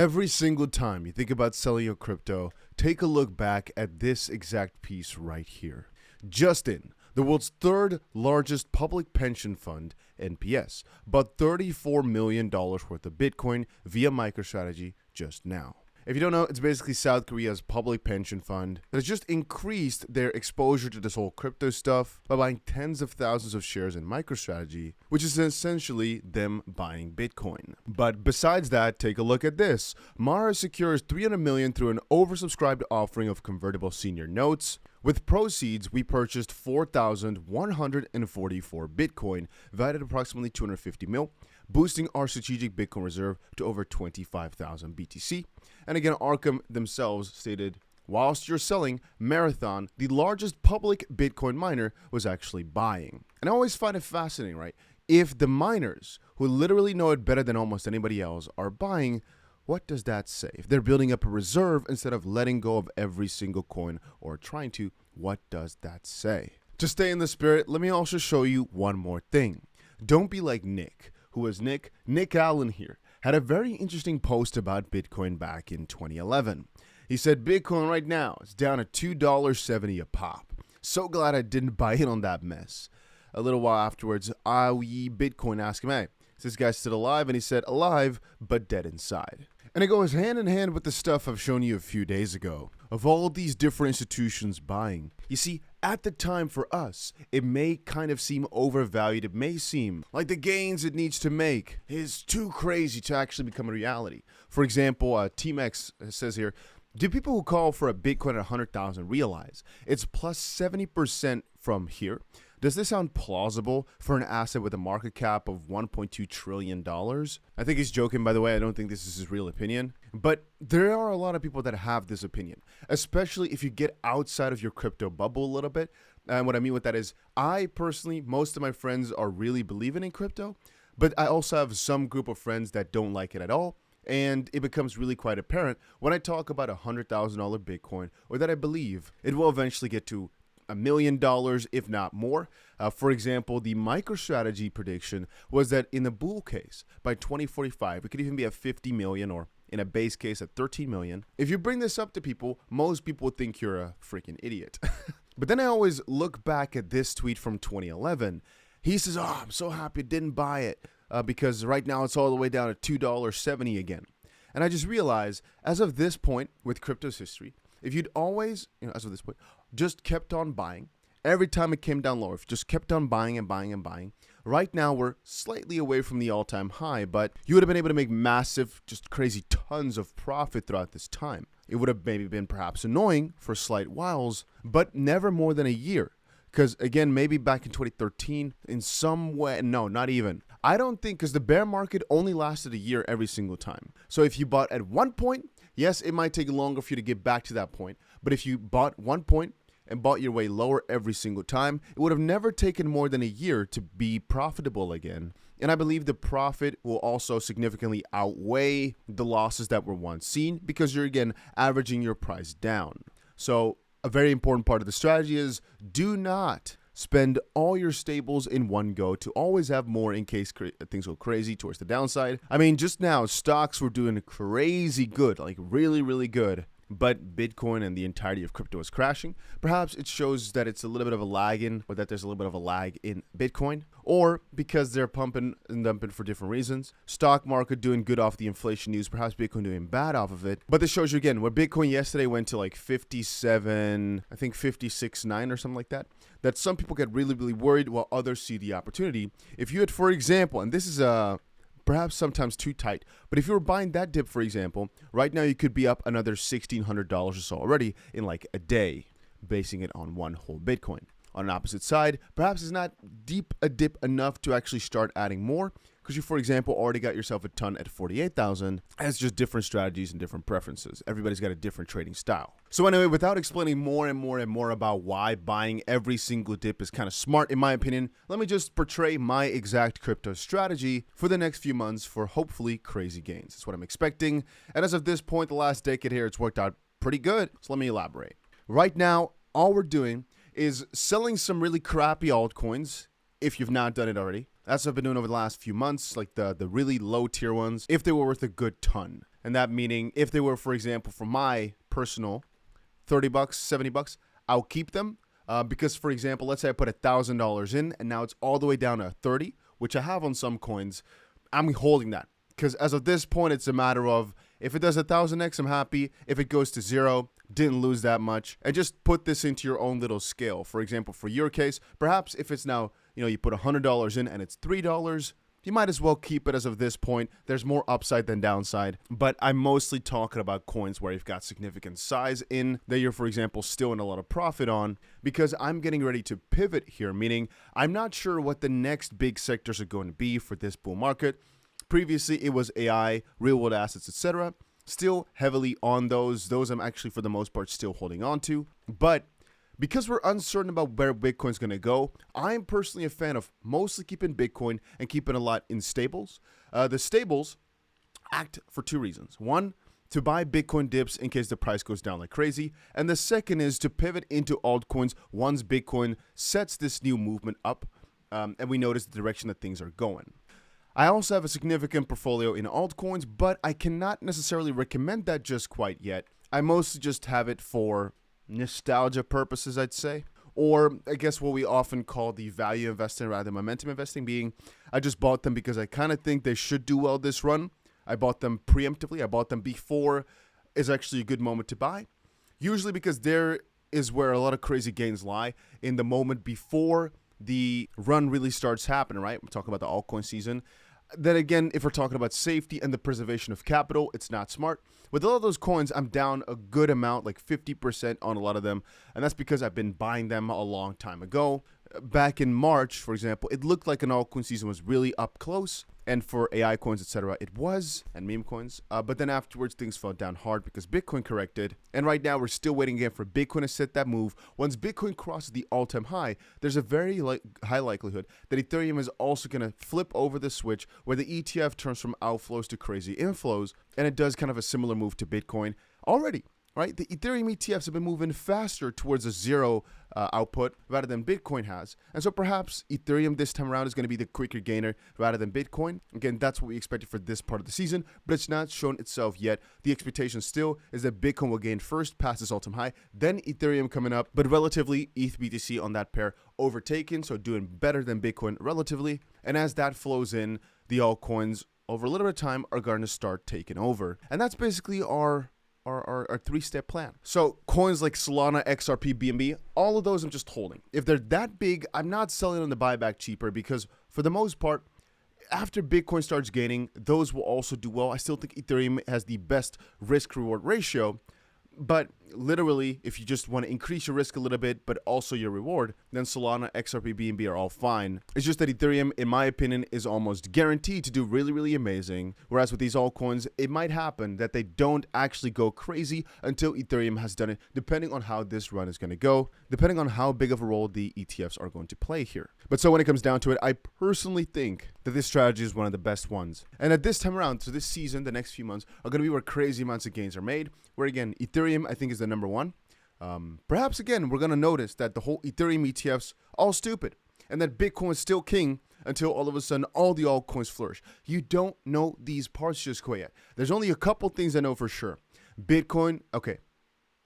Every single time you think about selling your crypto, take a look back at this exact piece right here. Justin, the world's third largest public pension fund, NPS, bought $34 million worth of Bitcoin via MicroStrategy just now. If you don't know, it's basically South Korea's public pension fund that has just increased their exposure to this whole crypto stuff by buying tens of thousands of shares in MicroStrategy, which is essentially them buying Bitcoin. But besides that, take a look at this. Mara secures $300 million through an oversubscribed offering of convertible senior notes. With proceeds, we purchased 4,144 Bitcoin, valued at approximately 250 mil, boosting our strategic Bitcoin reserve to over 25,000 BTC. And again, Arkham themselves stated, whilst you're selling, Marathon, the largest public Bitcoin miner, was actually buying. And I always find it fascinating, right? If the miners, who literally know it better than almost anybody else, are buying, what does that say? If they're building up a reserve instead of letting go of every single coin or trying to, what does that say? To stay in the spirit, let me also show you one more thing. Don't be like Nick. Who is Nick? Nick Allen here had a very interesting post about Bitcoin back in 2011. He said, Bitcoin right now is down at $2.70 a pop. So glad I didn't buy in on that mess. A little while afterwards, 𝗖𝗢𝗠𝗀𝗃𝗃 asked him, hey, is this guy still alive? And he said, alive, but dead inside. And it goes hand in hand with the stuff I've shown you a few days ago of all these different institutions buying. You see, at the time for us, it may kind of seem overvalued. It may seem like the gains it needs to make is too crazy to actually become a reality. For example, Team X says here, do people who call for a Bitcoin at 100,000 realize it's plus 70% from here? Does this sound plausible for an asset with a market cap of $1.2 trillion? I think he's joking, by the way. I don't think this is his real opinion. But there are a lot of people that have this opinion, especially if you get outside of your crypto bubble a little bit. And what I mean with that is, I personally, most of my friends are really believing in crypto, but I also have some group of friends that don't like it at all. And it becomes really quite apparent when I talk about $100,000 Bitcoin, or that I believe it will eventually get to $1 million, if not more. For example, the MicroStrategy prediction was that in the bull case, by 2045, it could even be at 50 million, or in a base case at 13 million. If you bring this up to people, most people would think you're a freaking idiot. But then I always look back at this tweet from 2011. He says, oh, I'm so happy I didn't buy it because right now it's all the way down to $2.70 again. And I just realized, as of this point with crypto's history, if you'd always, as of this point, just kept on buying, every time it came down lower, if you just kept on buying and buying and buying, right now we're slightly away from the all-time high, but you would have been able to make massive, just crazy tons of profit throughout this time. It would have maybe been perhaps annoying for slight whiles, but never more than a year. Because again, maybe back in 2013, in some way, no, not even. I don't think, because the bear market only lasted a year every single time. So if you bought at one point, yes, it might take longer for you to get back to that point. But if you bought one point and bought your way lower every single time, it would have never taken more than a year to be profitable again. And I believe the profit will also significantly outweigh the losses that were once seen, because you're, again, averaging your price down. So a very important part of the strategy is do not spend all your stables in one go, to always have more in case things go crazy towards the downside. I mean, just now, stocks were doing crazy good, like really, really good. But Bitcoin and the entirety of crypto is crashing. Perhaps it shows that it's a little bit of a lag in, or that there's a little bit of a lag in Bitcoin, or because they're pumping and dumping for different reasons. Stock market doing good off the inflation news, perhaps Bitcoin doing bad off of it. But this shows you again, where Bitcoin yesterday went to like 57, I think 56.9 or something like that, that some people get really, really worried while others see the opportunity. If you had, for example, and this is perhaps sometimes too tight, but if you were buying that dip, for example, right now you could be up another $1,600 or so already in like a day, basing it on one whole Bitcoin. On an opposite side, perhaps it's not deep a dip enough to actually start adding more, because you, for example, already got yourself a ton at 48,000. It's just different strategies and different preferences. Everybody's got a different trading style. So anyway, without explaining more and more and more about why buying every single dip is kind of smart, in my opinion, let me just portray my exact crypto strategy for the next few months for hopefully crazy gains. That's what I'm expecting. And as of this point, the last decade here, it's worked out pretty good. So let me elaborate. Right now, all we're doing is selling some really crappy altcoins, if you've not done it already. That's what I've been doing over the last few months, like the really low tier ones, if they were worth a good ton. And that meaning if they were, for example, for my personal $30, $70, I'll keep them. Because, for example, let's say I put $1,000 in and now it's all the way down to 30, which I have on some coins. I'm holding that because as of this point, it's a matter of if it does 1,000x, I'm happy. If it goes to 0, didn't lose that much. And just put this into your own little scale. For example, for your case, perhaps if it's now, you put $100 in and it's $3, you might as well keep it as of this point. There's more upside than downside. But I'm mostly talking about coins where you've got significant size in that you're, for example, still in a lot of profit on, because I'm getting ready to pivot here, meaning I'm not sure what the next big sectors are going to be for this bull market. Previously, it was AI, real world assets, etc. Still heavily on those. Those I'm actually, for the most part, still holding on to. But because we're uncertain about where Bitcoin's going to go, I'm personally a fan of mostly keeping Bitcoin and keeping a lot in stables. The stables act for two reasons. One, to buy Bitcoin dips in case the price goes down like crazy. And the second is to pivot into altcoins once Bitcoin sets this new movement up and we notice the direction that things are going. I also have a significant portfolio in altcoins, but I cannot necessarily recommend that just quite yet. I mostly just have it for nostalgia purposes, I'd say, or I guess what we often call the value investing rather than momentum investing, being I just bought them because I kind of think they should do well this run. I bought them preemptively. I bought them before is actually a good moment to buy, usually because there is where a lot of crazy gains lie, in the moment before the run really starts happening, right? We're talking about the altcoin season. Then again, if we're talking about safety and the preservation of capital, it's not smart. With all of those coins, I'm down a good amount, like 50% on a lot of them. And that's because I've been buying them a long time ago. Back in March, for example, it looked like an altcoin season was really up close. And for AI coins, etc., it was, and meme coins. But then afterwards, things fell down hard because Bitcoin corrected. And right now, we're still waiting again for Bitcoin to set that move. Once Bitcoin crosses the all-time high, there's a very high likelihood that Ethereum is also going to flip over the switch where the ETF turns from outflows to crazy inflows. And it does kind of a similar move to Bitcoin already. Right? The Ethereum ETFs have been moving faster towards a zero output rather than Bitcoin has. And so perhaps Ethereum this time around is going to be the quicker gainer rather than Bitcoin. Again, that's what we expected for this part of the season, but it's not shown itself yet. The expectation still is that Bitcoin will gain first, past this all-time high, then Ethereum coming up, but relatively ETH BTC on that pair overtaken, so doing better than Bitcoin relatively. And as that flows in, the altcoins over a little bit of time are going to start taking over. And that's basically our three-step plan. So coins like Solana, XRP, BNB, all of those I'm just holding. If they're that big, I'm not selling on the buyback cheaper because for the most part, after Bitcoin starts gaining, those will also do well. I still think Ethereum has the best risk-reward ratio. But literally, if you just want to increase your risk a little bit, but also your reward, then Solana, XRP, BNB are all fine. It's just that Ethereum, in my opinion, is almost guaranteed to do really, really amazing. Whereas with these altcoins, it might happen that they don't actually go crazy until Ethereum has done it, depending on how this run is going to go, depending on how big of a role the ETFs are going to play here. But so when it comes down to it, I personally think that this strategy is one of the best ones. And at this time around, so this season, the next few months, are going to be where crazy amounts of gains are made, where again, Ethereum, I think, is the number one. Perhaps again, we're going to notice that the whole Ethereum ETFs all stupid and that Bitcoin is still king until all of a sudden all the altcoins flourish. You don't know these parts just quite yet. There's only a couple things I know for sure. Bitcoin, okay,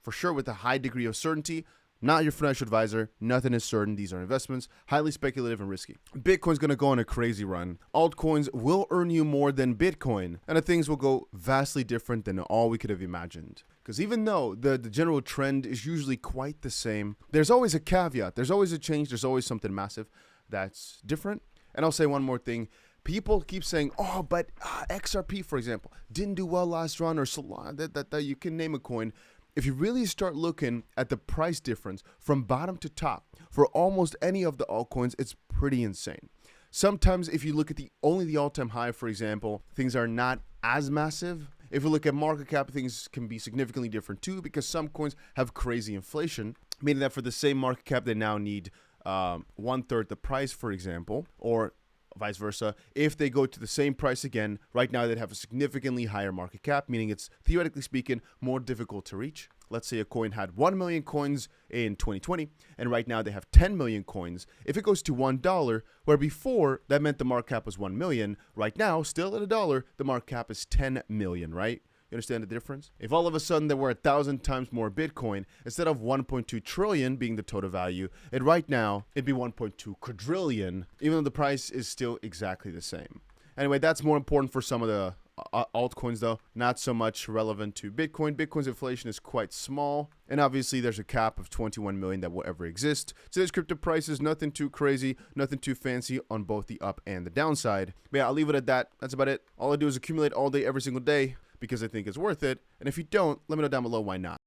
for sure with a high degree of certainty. Not your financial advisor. Nothing is certain. These are investments, highly speculative and risky. Bitcoin's going to go on a crazy run. Altcoins will earn you more than Bitcoin, and things will go vastly different than all we could have imagined. Because even though the general trend is usually quite the same, there's always a caveat. There's always a change. There's always something massive that's different. And I'll say one more thing. People keep saying, oh, but XRP, for example, didn't do well last run, or Solana, that you can name a coin. If you really start looking at the price difference from bottom to top for almost any of the altcoins, it's pretty insane. Sometimes if you look at only the all-time high, for example, things are not as massive. If you look at market cap, things can be significantly different too, because some coins have crazy inflation, meaning that for the same market cap, they now need 1/3 the price, for example, or vice versa. If they go to the same price again, right now they'd have a significantly higher market cap, meaning it's, theoretically speaking, more difficult to reach. Let's say a coin had 1 million coins in 2020, and right now they have 10 million coins. If it goes to $1, where before that meant the market cap was 1 million, right now, still at $1, the market cap is 10 million, right? You understand the difference? If all of a sudden there were 1,000 times more Bitcoin, instead of 1.2 trillion being the total value, right now it'd be 1.2 quadrillion, even though the price is still exactly the same. Anyway, that's more important for some of the altcoins though, not so much relevant to Bitcoin. Bitcoin's inflation is quite small, and obviously there's a cap of 21 million that will ever exist. Today's crypto price is nothing too crazy, nothing too fancy on both the up and the downside. But yeah, I'll leave it at that. That's about it. All I do is accumulate all day, every single day, because I think it's worth it. And if you don't, let me know down below why not.